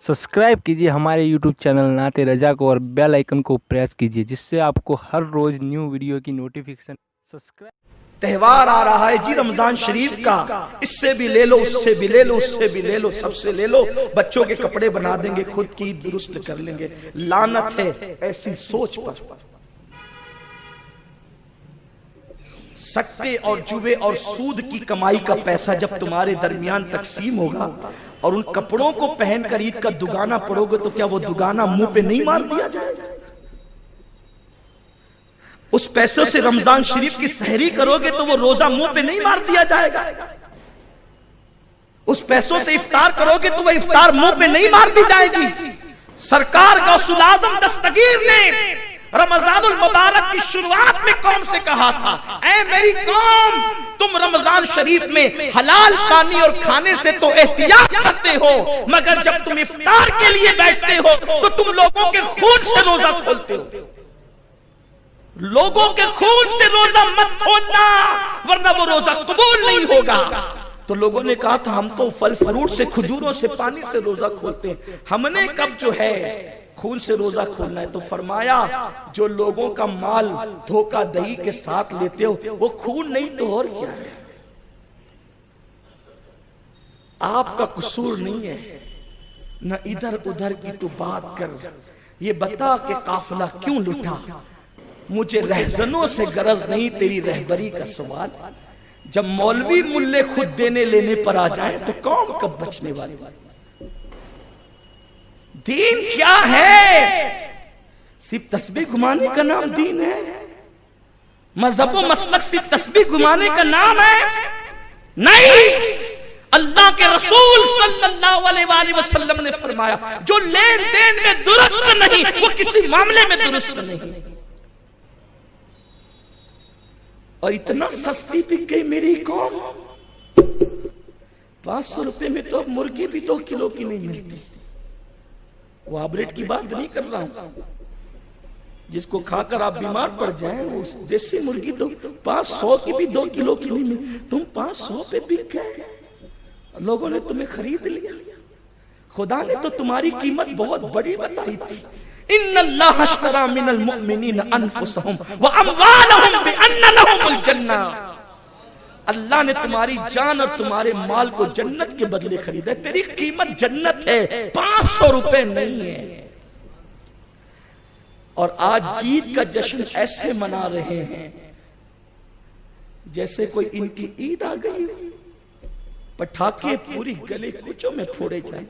Subscribe कीजिए हमारे YouTube channel नाते रजा को और बेल आइकन को प्रेस कीजिए जिससे आपको हर रोज न्यू वीडियो की नोटिफिकेशन। सब्सक्राइब। त्योहार आ रहा है जी रमजान शरीफ का, इससे भी ले लो, उससे भी ले लो, उससे भी ले लो, सबसे ले लो। बच्चों के कपड़े बना देंगे, खुद की दुरुस्त कर लेंगे। लानत है ऐसी सोच पर। सट्टे और जुए और सूद की कमाई का पैसा जब तुम्हारे दरमियान तकसीम होगा और उन कपड़ों को पहनकर ईद का दुगाना पड़ोगे तो क्या वो दुगाना मुंह पे नहीं मार दिया जाएगा? उस पैसों से रमजान शरीफ की सहरी करोगे तो वो रोजा मुंह पे नहीं मार दिया जाएगा? उस पैसों से इफ्तार करोगे तो वो इफ्तार मुंह पे नहीं मार दी जाएगी? सरकार गौसुल आजम दस्तगीर ने रमजानुल मुबारक की शुरुआत में कौम से कहा था, ऐ मेरी कौम, तुम रमजान शरीफ में हलाल पानी और खाने से तो एहतियात करते हो, मगर जब तुम इफ्तार के लिए बैठते हो तो तुम लोगों के खून से रोजा खोलते हो। लोगों के खून से रोजा मत खोलना वरना वो रोजा कबूल नहीं होगा। तो लोगों ने कहा था हम तो फल फ्रूट से, खजूरों से, पानी से रोजा खोलते हैं, हमने कब जो है खून से रोजा खोलना है? तो फरमाया जो लोगों का माल धोखा दही के साथ लेते हो वो खून नहीं तो और क्या है? आपका कसूर नहीं है, न इधर उधर की तू बात कर। ये बता के काफिला क्यों लुटा, मुझे रहजनों से गरज नहीं तेरी रहबरी का सवाल। जब मौलवी मुल्ले खुद देने लेने पर आ जाए तो कौन कब बचने वाली? दीन क्या है? सिर्फ तस्बीह घुमाने का नाम दीन है? मजहब व मसलक सिर्फ तस्बीह घुमाने का नाम है? नहीं। अल्लाह के रसूल सल्लल्लाहु अलैहि वसल्लम ने फरमाया जो लेन देन में दुरुस्त नहीं वो किसी मामले में दुरुस्त नहीं। और इतना सस्ती बिक गई मेरी कौम, 500 रुपए में तो अब मुर्गी भी 2 किलो की नहीं मिलती। वो आबरेट की बात नहीं कर रहा हूं, जिसको खाकर आप बीमार पड़ जाएं, वो देसी मुर्गी तो 500 की भी 2 किलो की नहीं मिलती। तुम 500 पे बिक गए, लोगों ने तुम्हें खरीद लिया। खुदा ने तो तुम्हारी कीमत बहुत बड़ी बताई थी। इन्नल्लाह अश्तरा मिनल मुमिनीन अनफुसहुम व अमवालहुम बिअन्न लहुमुल जन्नह। अल्लाह ने तुम्हारी जान और तुम्हारे माल को जन्नत के बदले खरीदा। तेरी कीमत जन्नत है, 500 रुपए नहीं है। और आज जीत का जश्न ऐसे मना रहे हैं जैसे कोई इनकी ईद आ गई। पटाखे पूरी गले कुचों में फोड़े जाए,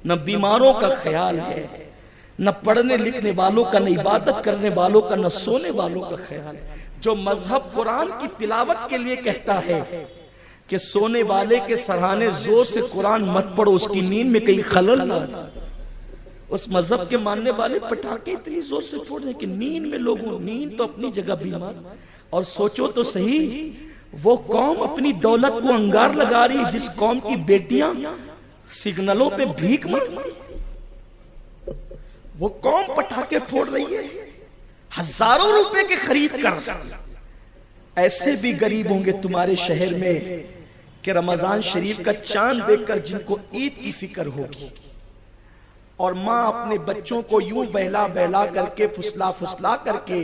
न बीमारों का ख्याल है, न पढ़ने लिखने वालों का, न इबादत करने वालों का, न सोने वालों का ख्याल है। जो मजहब कुरान की तिलावत के लिए कहता है कि सोने वाले के सराहने जोर से कुरान मत पढ़ो, उसकी नींद में कहीं खलल ना आ जाए, उस मजहब के मानने वाले पटाखे इतनी जोर से फोड़ रहे कि नींद में लोगों, नींद तो अपनी जगह बीमार। और सोचो तो सही, वो कौम अपनी दौलत को अंगार लगा रही जिस कौम की बेटियां सिग्नलों पे भीख मांगती, वो कौम पटाखे फोड़ रही है हजारों रुपए के खरीद कर। ऐसे भी गरीब होंगे तुम्हारे शहर में कि रमजान शरीफ का चांद देखकर जिनको ईद की फिक्र होगी, और माँ अपने बच्चों को यूं बहला बहला करके, फुसला फुसला करके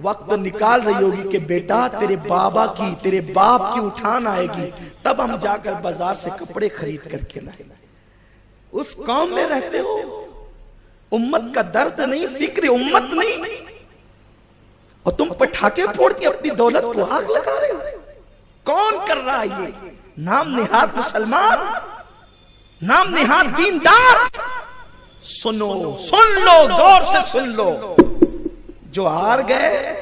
वक्त निकाल रही होगी कि बेटा तेरे बाबा की, तेरे बाप की उठान आएगी, तब हम जाकर बाजार से कपड़े खरीद करके लाए। उस कौम में रहते हो, उम्मत का दर्द नहीं, फिक्र उम्मत नहीं, और तुम पटाखे फोड़ के अपनी दौलत को आग लगा रहे हो। कौन कर रहा है ये? नाम निहाद मुसलमान, नाम निहाद दीनदार। सुनो, सुन लो, गौर से सुन लो। जो हार गए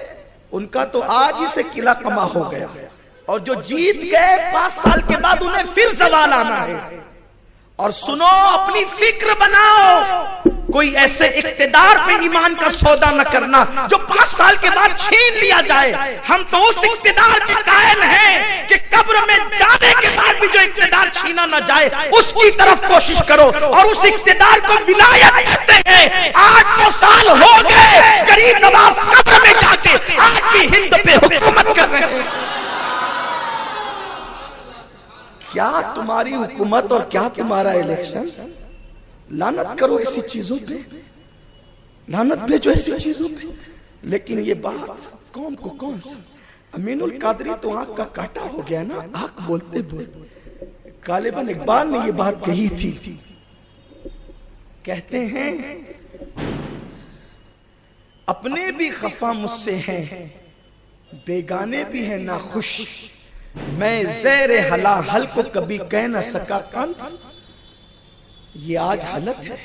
उनका तो आज ही से किला कमा हो गया, और जो जीत गए 5 साल के बाद उन्हें फिर सवाल आना है। और सुनो, अपनी फिक्र बनाओ, कोई ऐसे इक्तिदार पे ईमान का सौदा न करना जो 5 साल के बाद छीन लिया जाए। हम तो उस इक्तिदार के कायल हैं कि कब्र में जाने के बाद भी जो इक्तिदार छीना न जाए उसकी तरफ कोशिश करो, और उस इक्तिदार को विलायत कहते हैं। 800 साल हो गए गरीब नवाज कब्र में जाके आज भी हिंद पे हुकूमत कर रहे हैं। क्या तुम्हारी हुकूमत और क्या तुम्हारा इलेक्शन? लानत करो ऐसी चीजों पे, लानत भेजो ऐसी चीजों पे। लेकिन ये बात कौम को कौन सा, अमीनुल कादरी तो आंख का काटा हो गया ना, आंख बोलते बोलते। गालिबन इकबाल ने ये बात कही थी। कहते हैं अपने भी खफा मुझसे हैं, बेगाने भी हैं नाखुश, मैं ज़ैर हला हल को कभी कह न सका कंत। ये आज हालत है।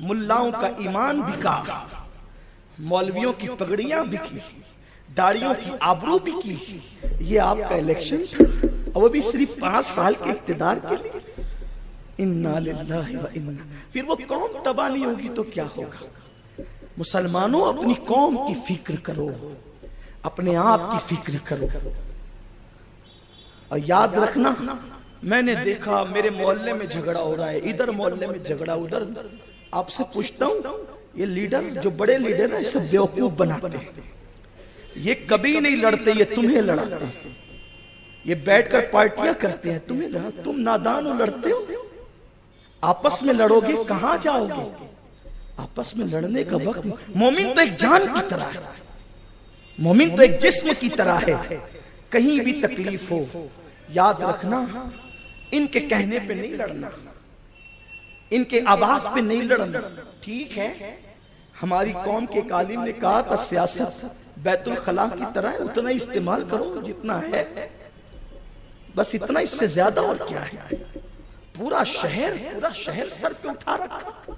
मुल्लाओं का ईमान बिका, मौलवियों की पगड़ियां बिकी, दाढ़ियों की आबरू बिकी। ये आपका इलेक्शन था, और वो भी सिर्फ 5 साल के इक्तिदार के लिए। इन्ना लिल्लाहि व इन्ना। फिर वो कौम तबाह नहीं होगी तो क्या होगा? मुसलमानों, अपनी कौम की फिक्र करो, अपने आप की फिक्र करो। और याद रखना, मैंने देखा मेरे मोहल्ले में झगड़ा हो रहा है, इधर मोहल्ले में झगड़ा, उधर। आपसे पूछता हूं, ये लीडर, जो बड़े लीडर है, सब बेवकूफ बनाते हैं। ये कभी नहीं लड़ते, ये तुम्हें लड़ाते हैं। ये बैठकर पार्टियां करते हैं, तुम्हें लड़ा। तुम नादान हो, लड़ते हो। आपस में लड़ोगे, कहां जाओगे? आपस में लड़ने का वक्त। मोमिन तो एक जान की तरह है, मोमिन तो एक जिस्म की तरह है। कहीं भी तकलीफ हो, याद रखना, इनके कहने पे नहीं लड़ना, इनके आवाज पे नहीं लड़ना। ठीक है, हमारी कौम के एक आलिम ने कहा था, सियासत बैतुल खला की तरह है, उतना इस्तेमाल करो जितना है, बस इतना, इससे ज्यादा और क्या है। पूरा शहर सर पे उठा रखा।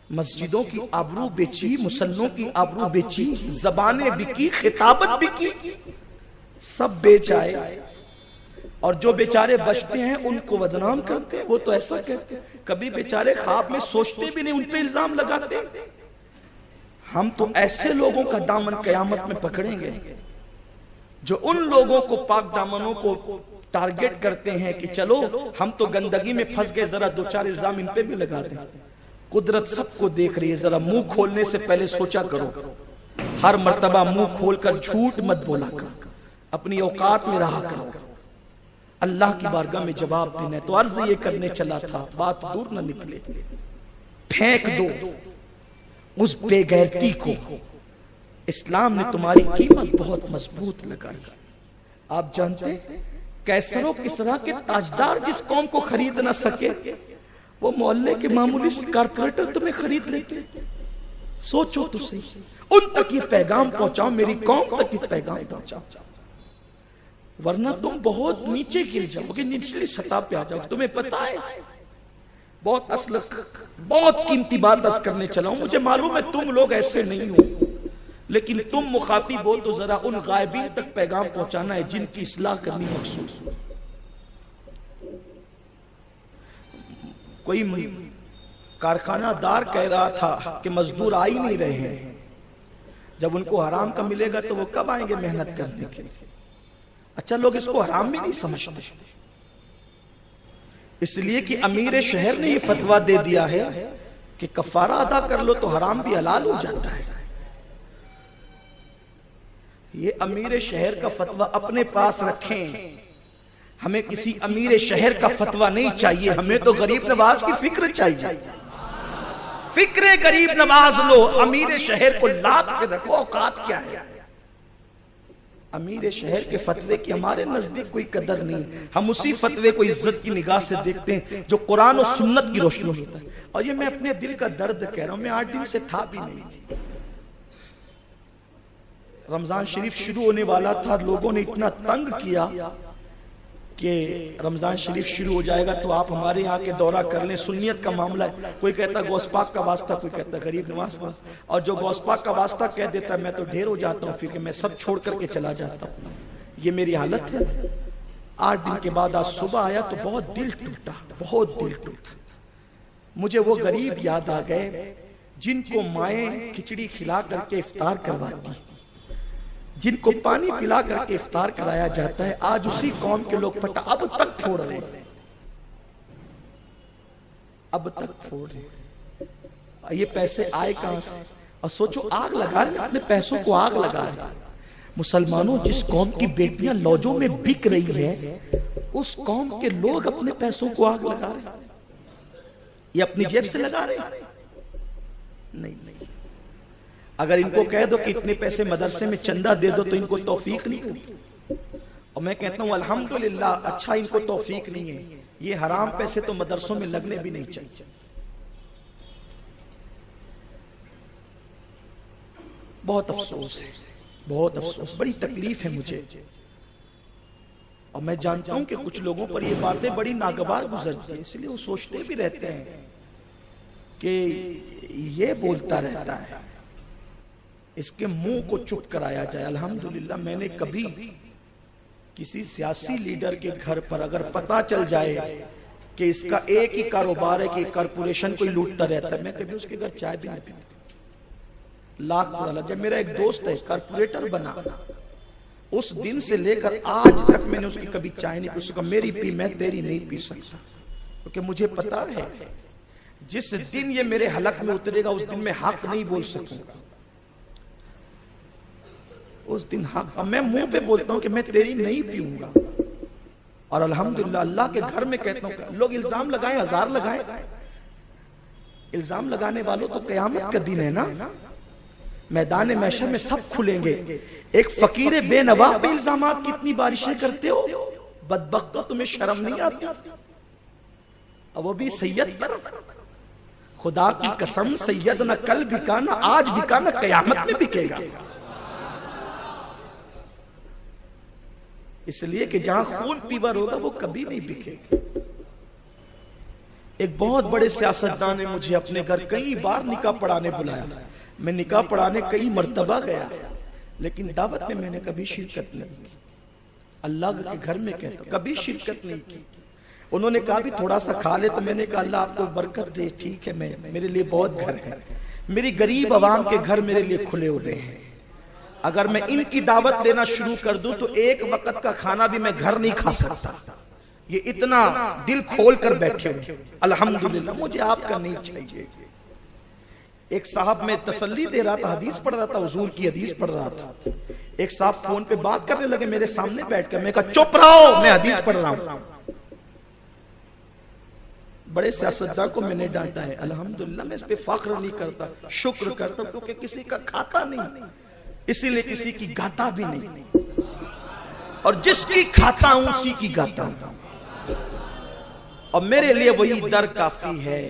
मस्जिदों की आबरू बेची, मुसल्लों की आबरू बेची, जबानें बिकी, खिताबत बिकी, सब बेच आए। और जो बेचारे बचते हैं उनको बदनाम करते हैं। वो तो ऐसा कहते हैं, कभी बेचारे ख्वाब में सोचते भी नहीं, उन पे इल्जाम लगाते। हम तो ऐसे लोगों का दामन कयामत में पकड़ेंगे जो उन लोगों को, पाक दामनों को टारगेट करते हैं कि चलो हम तो गंदगी में फंस गए, जरा 2-4 इल्जाम इन पे भी लगा दें। कुदरत सबको देख रही है, जरा मुंह खोलने से पहले सोचा करो। हर मर्तबा मुंह खोलकर झूठ मत बोला करो, अपनी औकात में रहा करो। अल्लाह की बारगाह में जवाब देना है। तो अर्ज ये करने चला था, बात दूर न निकले। फेंक दो उस बेगैरती को। इस्लाम ने तुम्हारी कीमत बहुत मजबूत लगाई। आप जानते हैं, कैसरों किसरा के ताजदार जिस कौम को खरीद ना सके, वो मोहल्ले के मामूली से कारपोरेटर तुम्हें खरीद लेते। सोचो तो सही, उन तक ये पैगाम पहुंचाओ, मेरी कौम तक ये पैगाम पहुंचाओ, वरना तुम बहुत नीचे गिर जाओगे, निचली सतह पे आ जाओगे। तुम्हें पता है, बहुत कीमती बात अर्ज करने चला हूं। मुझे मालूम है तुम लोग ऐसे नहीं हो, लेकिन तुम मुखातिब हो तो जरा उन गायबीन तक पैगाम पहुंचाना है जिनकी इस्लाह करनी मकसूद। कोई कारखानादार कह रहा था कि मजदूर आ ही नहीं रहे हैं, जब उनको हराम का मिलेगा तो वो कब आएंगे मेहनत करने के लिए। अच्छा, लोग इसको हराम भी नहीं समझते, इसलिए कि अमीर शहर ने ये फतवा दे दिया है कि कफारा अदा कर लो तो हराम भी हलाल हो जाता है। ये अमीर शहर का फतवा अपने पास रखें, हमें किसी अमीर शहर का फतवा नहीं चाहिए, हमें तो गरीब नवाज की फिक्र चाहिए। फिक्र गरीब नवाज लो, अमीर शहर को लात के रखो। औकात क्या है? अमीर शहर के फतवे की हमारे नजदीक कोई कदर नहीं। हम उसी फतवे को इज्जत की निगाह से देखते हैं जो कुरान और सुन्नत की रोशनी में होता है। और ये मैं अपने दिल का दर्द कह रहा हूं, मैं 8 दिन से था भी नहीं। रमजान शरीफ शुरू होने वाला था, लोगों ने इतना तंग किया कि रमजान शरीफ शुरू हो जाएगा तो आप हमारे यहाँ के दौरा कर लें, सुन्नियत का मामला है। कोई कहता गौस पाक का वास्ता, कोई कहता गरीब नवाज का। और जो गौस पाक का वास्ता कह देता है, मैं तो ढेर हो जाता हूँ, फिर मैं सब छोड़ करके चला जाता हूँ। ये मेरी हालत है। 8 दिन के बाद आज सुबह आया तो बहुत दिल टूटा, बहुत दिल टूटा। मुझे वो गरीब याद आ गए जिनको माएँ खिचड़ी खिला करके इफ्तार करवाती, जिनको पानी पिला करके इफ्तार कराया जाता है। आज उसी कौम के लोग पटा अब तक फोड़ रहे, अब तक फोड़ रहे। ये पैसे आए कहां से? और सोचो, आग लगा रहे, अपने पैसों को आग लगा रहे। मुसलमानों, जिस कौम की बेटियां लॉजों में बिक रही है, उस कौम के लोग अपने पैसों को आग लगा रहे। ये अपनी जेब से लगा रहे हैं? नहीं नहीं। अगर इनको कह दो कि इतने पैसे मदरसे में चंदा दे दो तो इनको तौफीक नहीं होगी। और मैं कहता हूं अल्हम्दुलिल्लाह, अच्छा इनको तौफीक नहीं है। ये हराम पैसे तो मदरसों में लगने भी नहीं चाहिए। बहुत अफसोस है, बहुत अफसोस, बड़ी तकलीफ है मुझे। और मैं जानता हूं कि कुछ लोगों पर ये बातें बड़ी नागवार गुजरती हैं, इसलिए वो सोचते भी रहते हैं कि ये बोलता रहता है, इसके मुंह को चुप कराया जाए। अल्हम्दुलिल्लाह, मैंने कभी किसी सियासी लीडर के घर पर अगर पता चल जाए कि इसका एक ही कारोबार है कि कॉरपोरेशन को ही लूटता रहता है, मैं कभी उसके घर चाय भी नहीं पीता। लाख बुरा। जब मेरा एक दोस्त है कॉरपोरेटर बना, उस दिन से लेकर आज तक मैंने उसकी कभी चाय नहीं पी। उसका मेरी पी, मैं तेरी नहीं पी सकता, क्योंकि मुझे पता है जिस दिन ये मेरे हलक में उतरेगा उस दिन मैं हक नहीं बोल सकूंगा। उस दिन हक, मैं मुंह पे बोलता हूं कि मैं तेरी नहीं पीऊंगा। और अल्हम्दुलिल्लाह अल्लाह के घर में कहता हूं, लोग इल्जाम लगाएं, हजार लगाएं, इल्जाम लगाने वालों तो कयामत का दिन है ना, मैदान महशर में सब खुलेंगे। एक फकीर बेनवा पे इल्जामात की इतनी बारिशें करते हो, बदबख्तो, तुम्हें शर्म नहीं आती? और वो भी सैयद पर। खुदा की कसम, सैयद न कल बिका, न आज बिका, न कयामत में बिकेगा। इसलिए कि जहां खून पीवर होगा वो कभी नहीं बिकेगा। एक बहुत बड़े सियासतदान ने मुझे अपने घर कई बार निकाह पढ़ाने बुलाया। मैं निकाह पढ़ाने कई मर्तबा गया, लेकिन दावत में मैंने कभी शिरकत नहीं की। अल्लाह के घर में कहता कभी शिरकत नहीं की। उन्होंने कहा भी थोड़ा सा खा ले, तो मैंने कहा अल्लाह आपको बरकत दे, ठीक है, मैं, मेरे लिए बहुत घर है, मेरी गरीब आवाम के घर मेरे लिए खुले हुए हैं। अगर मैं इनकी दावत लेना शुरू कर दूं तो एक वक्त का खाना भी मैं घर नहीं खा सकता। ये इतना दिल खोल कर बैठे हुए। अल्हम्दुलिल्लाह, मुझे आपका नहीं चाहिए। एक साहब में तसल्ली दे रहा था, हदीस पढ़ रहा था, हुजूर की हदीस पढ़ रहा था। एक साहब फोन पे बात करने लगे मेरे सामने बैठकर। मैं कहा चुप रहो, मैं हदीस पढ़ रहा हूं। बड़े सियासतदान को मैंने डांटा है। अल्हम्दुलिल्लाह, मैं इस पे फख्र नहीं करता, शुक्र करता, क्योंकि किसी का खाता नहीं, इसीलिए किसी की गाता भी नहीं। और जिसकी खाता हूं उसी की गाता हूं। और मेरे लिए वही दर काफी है।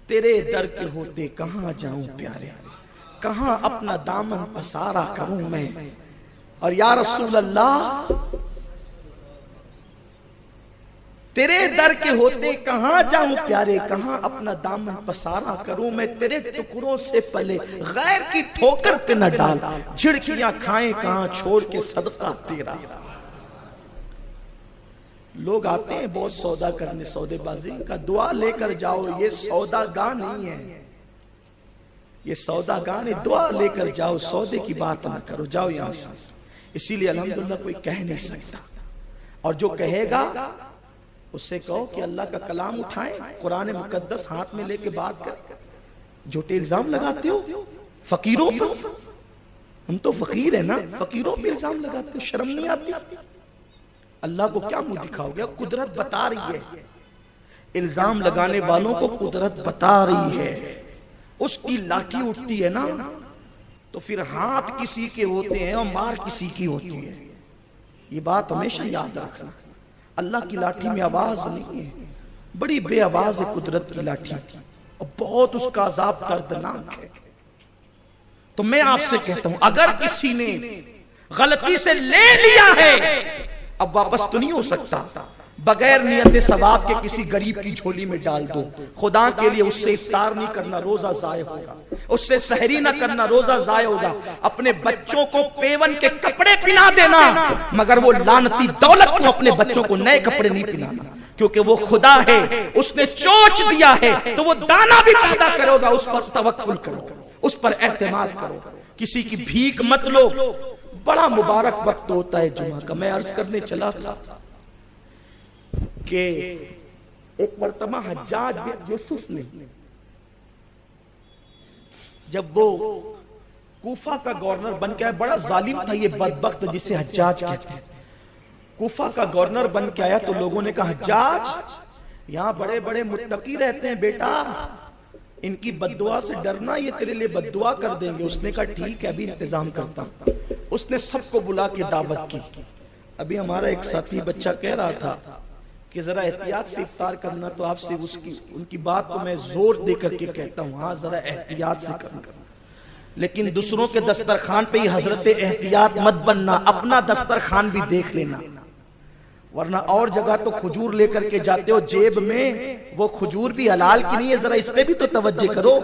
तेरे दर के होते कहां जाऊं प्यारे, कहां अपना दामन पसारा करूं मैं। और या रसूल अल्लाह, तेरे दर के होते कहां जाऊं प्यारे, कहां अपना दामन पसारा करूं मैं। तेरे टुकड़ों से पले गैर की ठोकर पे न डाल, झिड़कियां खाएं कहां छोड़ के सदका तेरा। लोग आते हैं बहुत सौदा करने, सौदेबाजी का, दुआ लेकर जाओ। ये सौदागाह नहीं है, ये सौदागाह नहीं, दुआ लेकर जाओ, सौदे की बात ना करो, जाओ यहां से। इसीलिए अल्हम्दुलिल्लाह कोई कह नहीं सकता। और जो कहेगा उससे कहो कि अल्लाह का कलाम उठाएं, कुरान मुकद्दस हाथ में लेके बात कर। झूठे इल्जाम लगाते हो फकीरों पर, हम तो फकीर है ना, फकीरों पे इल्जाम लगाते हो, शर्म नहीं आती? अल्लाह को क्या मुंह दिखाओगे? कुदरत बता रही है, इल्जाम लगाने वालों को कुदरत बता रही है। उसकी लाठी उठती है ना, तो फिर हाथ किसी के होते हैं और मार किसी की होती है। ये बात हमेशा याद रखना। अल्लाह की लाठी में आवाज नहीं है, बड़ी बेआवाज है कुदरत की लाठी, और बहुत उसका अजाब दर्दनाक है। तो मैं आपसे कहता हूं, अगर किसी ने गलती से ले लिया है, अब वापस तो नहीं हो सकता। बगैर नियत सवाब के किसी गरीब की झोली में डाल दो, खुदा के लिए उससे इफ्तार नहीं करना, रोजा जाय होगा। उससे सहरी ना करना, रोजा जाय होगा। अपने बच्चों को पेवन के कपड़े पिला देना, मगर वो लानती दौलत को अपने बच्चों को नए कपड़े नहीं पिलाना, क्योंकि वो खुदा है, उसने चोच दिया है तो वो दाना भी पैदा करोगा। उस पर तवक्कुल करो, उस पर एतमाद करो, किसी की भीख मत लो। बड़ा मुबारक वक्त होता है जुमा का। मैं अर्ज करने चला था कि एक मर्तबा हज्जाज बिन यूसुफ ने, जब वो कूफा का गवर्नर बन के आया, बड़ा जालिम था ये बदबख्त जिसे हज्जाज कहते हैं। कूफा का गवर्नर बन के आया तो लोगों ने कहा, हज्जाज यहां बड़े बड़े मुत्तकी रहते हैं बेटा, इनकी बद्दुआ से डरना, ये तेरे लिए बद्दुआ कर देंगे। उसने कहा ठीक है अभी इंतजाम करता हूं। उसने सबको बुला के दावत की। अभी हमारा एक साथी बच्चा कह रहा था कि जरा एहतियात से इफ्तार करना, तो आपसे उनकी बात को मैं जोर दे करके कहता हूं, हाँ जरा एहतियात से करना, लेकिन दूसरों के दस्तरखान पे ही हजरत एहतियात मत बनना, अपना दस्तरखान भी देख लेना, वरना और जगह तो खजूर लेकर के जाते हो जेब में, वो खजूर भी हलाल की नहीं है, जरा इस पे भी तो तवज्जो करो।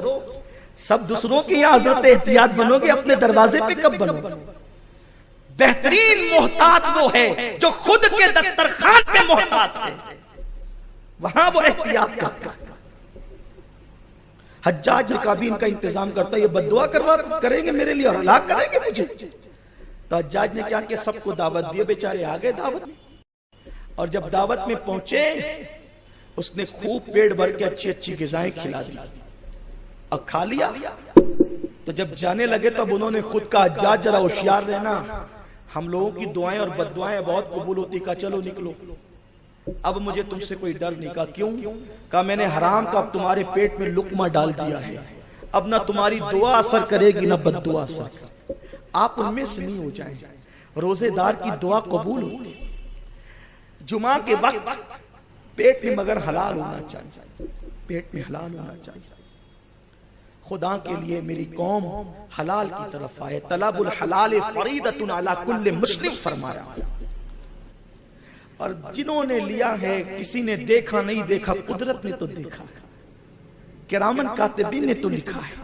सब दूसरों के यहाँ हजरत एहतियात बनोगे, अपने दरवाजे पे कब बनोगे? बेहतरीन मोहतात वो है जो खुद के दस्तरखान पे मोहतात है, वहां वो एहतियात करता है। हज्जाज ने कहा भी इनका इंतजाम करता, ये बद्दुआ करेंगे मेरे लिए और हलाक करेंगे मुझे। तो हज्जाज ने क्या किया, सबको दावत दी, बेचारे आ गए दावत। और जब दावत में पहुंचे, उसने खूब पेट भर के अच्छी अच्छी ग़िज़ाएं खिला दी और खा लिया। तो जब जाने लगे तब उन्होंने खुद कहा, हज्जाज जरा होशियार रहना, हम लोगों की दुआएं और बद्दुआएं बहुत कबूल होती। कहा चलो निकलो, अब मुझे तुमसे कोई डर नहीं। कहा क्यों? कहा मैंने हराम का अब तुम्हारे पेट में लुकमा डाल दिया है, अब ना तुम्हारी दुआ असर करेगी ना बद्दुआ असर। आप उनमें से नहीं हो जाएं। रोजेदार की दुआ कबूल होती, जुमा के वक्त पेट में मगर हलाल होना चाहिए, पेट में हलाल होना चाहिए। खुदा के लिए मेरी कौम हलाल की तरफ आए। तलबुल हलाल फरीदतुन अला कुल्ले मुस्लिम फरमाया। और जिन्होंने लिया है, किसी ने देखा नहीं देखा, कुदरत ने तो देखा है, किरामन कातिबीन ने तो लिखा है।